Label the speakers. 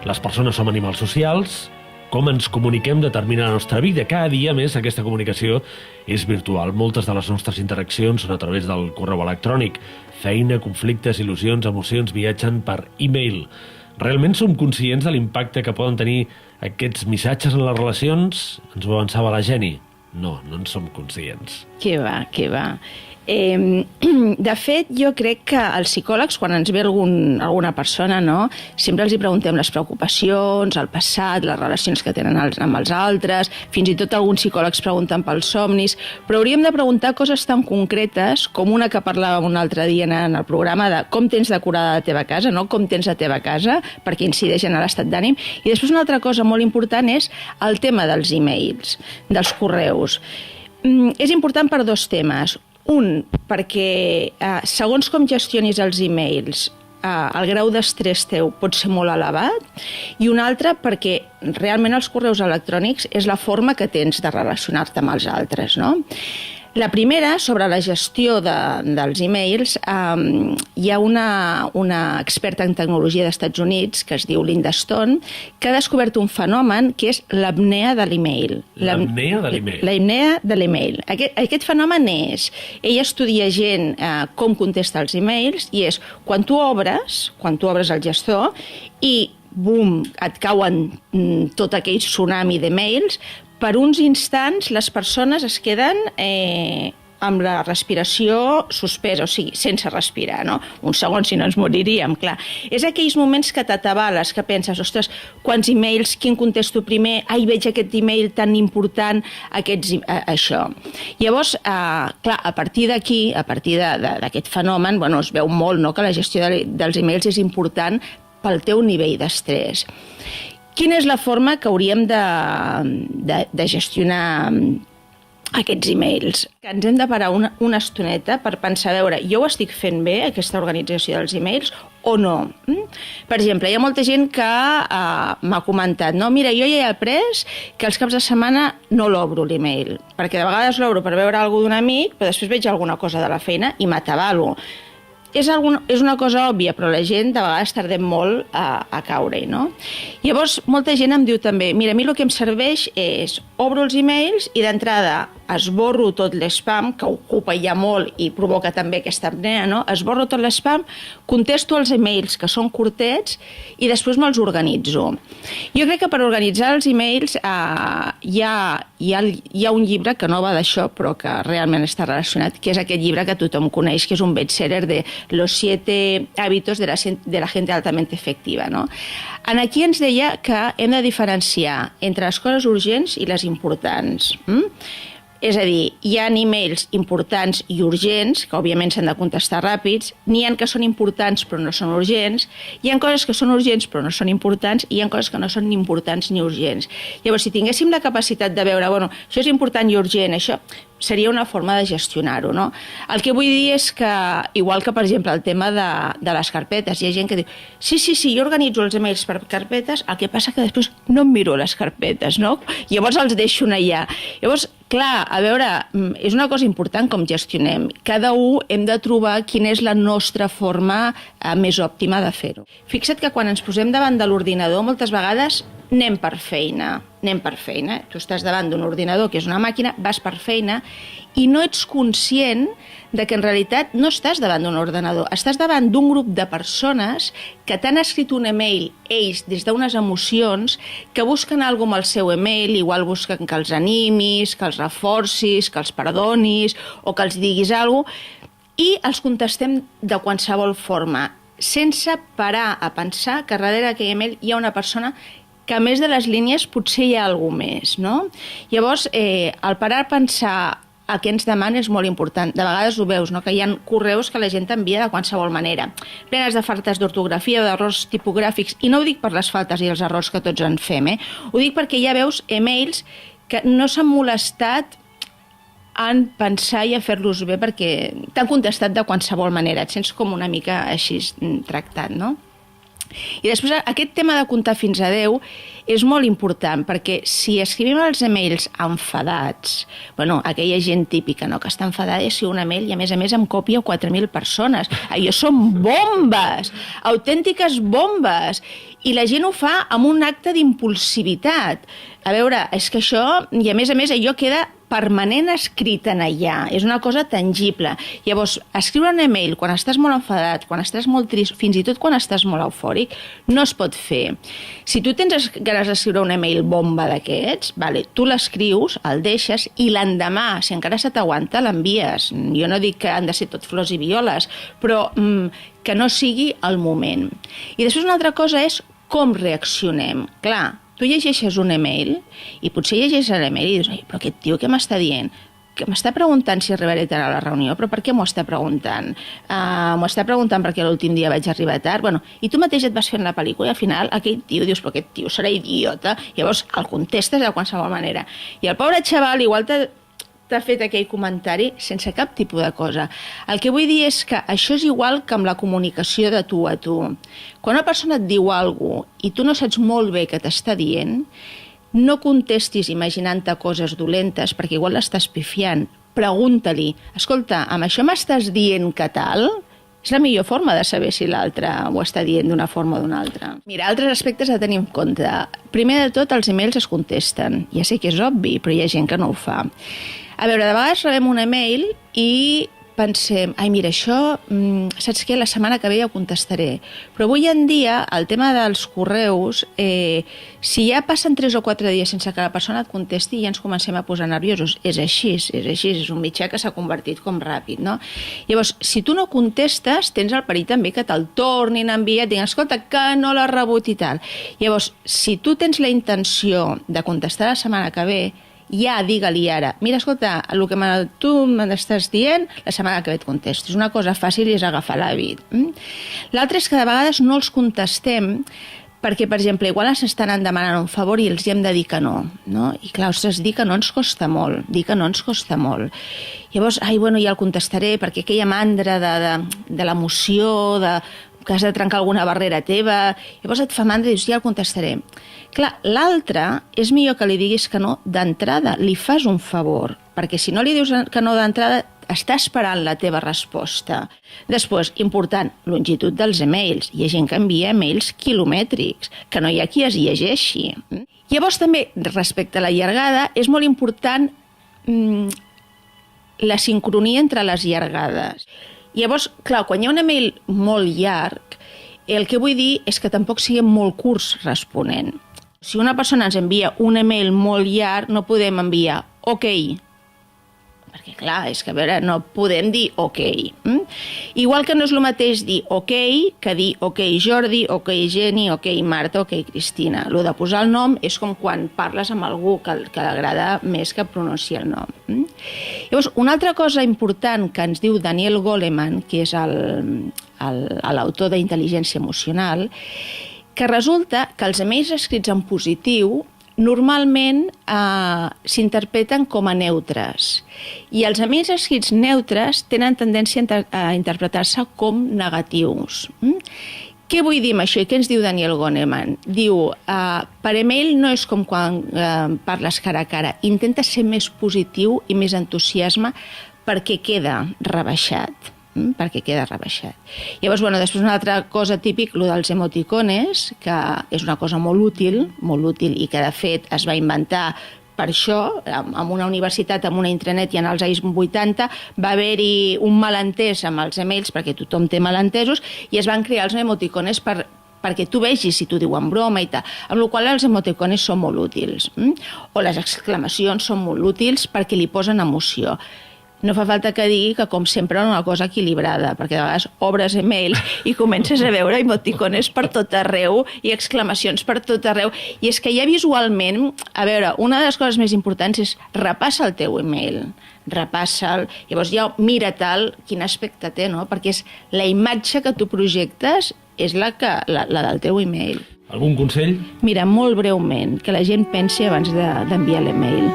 Speaker 1: Les persones som animals socials, com ens comuniquem determina la nostra vida. Cada dia més aquesta comunicació és virtual. Moltes de les nostres interaccions són a través del correu electrònic. Feina, conflictes, il·lusions, emocions viatgen per e-mail. Realment som conscients de l'impacte que poden tenir aquests missatges en les relacions? Ens ho avançava la Jenny. No en som conscients.
Speaker 2: Què va. De fet, jo crec que els psicòlegs, quan ens ve alguna persona, no, sempre els hi preguntem les preocupacions, el passat, les relacions que tenen amb els altres, fins i tot alguns psicòlegs pregunten pels somnis, però hauríem de preguntar coses tan concretes com una que parlàvem un altre dia en el programa de com tens decorada la teva casa, no? Com tens la teva casa, perquè incideix en l'estat d'ànim. I després una altra cosa molt important és el tema dels e-mails, dels correus. És important per dos temes. Un, perquè segons com gestionis els e-mails, el grau d'estrès teu pot ser molt elevat, i un altre perquè realment els correus electrònics és la forma que tens de relacionar-te amb els altres, no? La primera, sobre la gestió dels e-mails, hi ha una experta en tecnologia dels Estats Units, que es diu Linda Stone, que ha descobert un fenomen que és l'apnea de l'e-mail.
Speaker 1: L'apnea de l'e-mail.
Speaker 2: L'apnea de l'e-mail. Aquest fenomen és, ella estudia gent com contesta els e-mails, i és quan tu obres el gestor i bum, et cauen tot aquell tsunami de mails, per uns instants les persones es queden amb la respiració suspesa, o sigui, sense respirar, no? Un segon, si no ens moriríem, clar. És aquells moments que t'atabales, que penses, ostres, quants e-mails, quin contesto primer, ai, veig aquest e-mail tan important, això. Llavors, clar, a partir d'aquí, a partir d'aquest fenomen, bueno, es veu molt, no?, que la gestió dels e-mails és important pel teu nivell d'estrès. Quina és la forma que hauríem de gestionar aquests e-mails? Que ens hem de parar una estoneta per pensar, a veure, jo ho estic fent bé, aquesta organització dels e-mails, o no? Per exemple, hi ha molta gent que m'ha comentat, no, mira, jo ja he après que els caps de setmana no l'obro l'e-mail, perquè de vegades l'obro per veure alguna d'un amic, però després veig alguna cosa de la feina i m'atabalo. És una cosa òbvia, però la gent de vegades tardem molt a caure-hi, no? Llavors, molta gent em diu també, mira, a mi el que em serveix és obro els e-mails i d'entrada esborro tot l'spam, que ocupa ja molt i provoca també aquesta apnea, no? Esborro tot l'spam, contesto els e-mails que són curtets i després me'ls organitzo. Jo crec que per organitzar els e-mails hi ha un llibre que no va d'això, però que realment està relacionat, que és aquest llibre que tothom coneix, que és un bestseller de Los 7 hábitos de la gente altamente efectiva, no? Aquí ens deia que hem de diferenciar entre les coses urgents i les importants. És a dir, hi ha e-mails importants i urgents, que òbviament s'han de contestar ràpids, n'hi ha que són importants però no són urgents, hi ha coses que són urgents però no són importants, i hi ha coses que no són ni importants ni urgents. Llavors, si tinguéssim la capacitat de veure, bueno, això és important i urgent, això seria una forma de gestionar-ho, no? El que vull dir és que, igual que, per exemple, el tema de les carpetes, hi ha gent que diu, sí, jo organitzo els emails per carpetes, el que passa que després no em miro les carpetes, no? Llavors els deixo allà. Llavors, clar, a veure, és una cosa important com gestionem. Cada un hem de trobar quina és la nostra forma més òptima de fer-ho. Fixa't que quan ens posem davant de l'ordinador, moltes vegades anem per feina. Tu estàs davant d'un ordinador, que és una màquina, vas per feina, i no ets conscient de que en realitat no estàs davant d'un ordenador, estàs davant d'un grup de persones que t'han escrit un email, ells, des d'unes emocions, que busquen alguna cosa amb el seu email, igual busquen que els animis, que els reforcis, que els perdonis, o que els diguis alguna cosa, i els contestem de qualsevol forma, sense parar a pensar que darrere d'aquell email hi ha una persona que a més de les línies potser hi ha alguna més, no? Llavors, el parar a pensar el que ens demana és molt important. De vegades ho veus, no? Que hi ha correus que la gent envia de qualsevol manera, plenes de faltes d'ortografia o d'errors tipogràfics, i no ho dic per les faltes i els errors que tots en fem, ho dic perquè ja veus emails que no s'han molestat en pensar i a fer-los bé perquè t'han contestat de qualsevol manera, et sents com una mica així tractat, no? I després aquest tema de comptar fins a 10 és molt important, perquè si escrivim els emails enfadats, bueno, aquella gent típica, no?, que està enfadada i escriu un email i a més em copia 4.000 persones. Allò són bombes, autèntiques bombes. I la gent ho fa amb un acte d'impulsivitat. A veure, és que això, i a més allò queda permanent escrit en allà, és una cosa tangible. Llavors, escriure un email quan estàs molt enfadat, quan estàs molt trist, fins i tot quan estàs molt eufòric, no es pot fer. Si tu tens ganes d'escriure un email bomba d'aquests, vale, tu l'escrius, el deixes i l'endemà, si encara se t'aguanta, l'envies. Jo no dic que han de ser tot flors i violes, però que no sigui el moment. I després una altra cosa és com reaccionem. Clar, tu llegeixes un email i potser llegeixes l'email i dius, però aquest tio què m'està dient? Que m'està preguntant si arribaré tard a la reunió, però per què m'ho està preguntant? M'ho està preguntant perquè l'últim dia vaig arribar tard? Bueno, i tu mateix et vas fent la pel·lícula i al final aquell tio dius, però aquest tio serà idiota. Llavors el contestes de qualsevol manera. I el pobre xaval igual t'ha fet aquell comentari sense cap tipus de cosa. El que vull dir és que això és igual que amb la comunicació de tu a tu. Quan una persona et diu alguna cosa i tu no saps molt bé què t'està dient, no contestis imaginant-te coses dolentes, perquè igual l'estàs pifiant. Pregunta-li, escolta, amb això m'estàs dient que tal? És la millor forma de saber si l'altre ho està dient d'una forma o d'una altra. Mira, altres aspectes a tenir en compte. Primer de tot, els emails es contesten. Ja sé que és obvi, però hi ha gent que no ho fa. A veure, de vegades rebem un email i pensem, ai, mira, això, saps què? La setmana que ve ja ho contestaré. Però avui en dia, el tema dels correus, si ja passen 3 o 4 dies sense que la persona et contesti, ja ens comencem a posar nerviosos. És així, és un mitjà que s'ha convertit com ràpid, no? Llavors, si tu no contestes, tens el perill també que te'l tornin a enviar, et diguin, escolta, que no l'has rebut i tal. Llavors, si tu tens la intenció de contestar la setmana que ve, ja digue-li ara, mira, escolta, el que tu m'estàs dient, la setmana que ve et contesto. És una cosa fàcil i és agafar l'hàbit. L'altre és que de vegades no els contestem perquè, per exemple, igual ens estan demanant un favor i els hi hem de dir que no? I clar, ostres, dir que no ens costa molt, Llavors, bueno, ja el contestaré perquè aquella mandra de l'emoció, que has de trencar alguna barrera teva, llavors et fa mandra i dius, ja el contestaré. Clar, l'altre és millor que li diguis que no d'entrada, li fas un favor, perquè si no li dius que no d'entrada, està esperant la teva resposta. Després, important, longitud dels emails. Hi ha gent que envia emails quilomètrics, que no hi ha qui es llegeixi. Llavors també, respecte a la llargada, és molt important la sincronia entre les llargades. Llavors, clar, quan hi ha un email molt llarg, el que vull dir és que tampoc siguem molt curts responent. Si una persona ens envia un email molt llarg, no podem enviar ok, perquè clar, és que a veure, no podem dir ok. Igual que no és el mateix dir ok que dir ok Jordi, ok Jenny, ok Marta, ok Cristina. Lo de posar el nom és com quan parles amb algú que l'agrada més que pronunciar el nom. Llavors, una altra cosa important que ens diu Daniel Goleman, que és l'autor d'Intel·ligència Emocional, que resulta que els emails escrits en positiu normalment s'interpreten com a neutres i els emails escrits neutres tenen tendència a interpretar-se com negatius. Què vull dir amb això i què ens diu Daniel Goleman? Diu, per email no és com quan parles cara a cara, intenta ser més positiu i més entusiasme perquè queda rebaixat. Llavors, després una altra cosa típic, el dels emoticones, que és una cosa molt útil i que de fet es va inventar per això, en una universitat, en una intranet i en els anys 80 va haver-hi un malentès amb els emails, perquè tothom té malentesos, i es van crear els emoticones perquè tu vegis si t'ho diuen broma i tal, amb la qual cosa els emoticones són molt útils. O les exclamacions són molt útils perquè li posen emoció. No fa falta que digui que, com sempre, és una cosa equilibrada, perquè de vegades obres emails i comences a veure emoticones per tot arreu i exclamacions per tot arreu. I és que ja visualment, a veure, una de les coses més importants és repassa el teu email, repassa'l, llavors ja mira-te'l quin aspecte té, no? Perquè és la imatge que tu projectes és la del teu email.
Speaker 1: Algun consell?
Speaker 2: Mira, molt breument, que la gent pensi abans d'enviar l'email.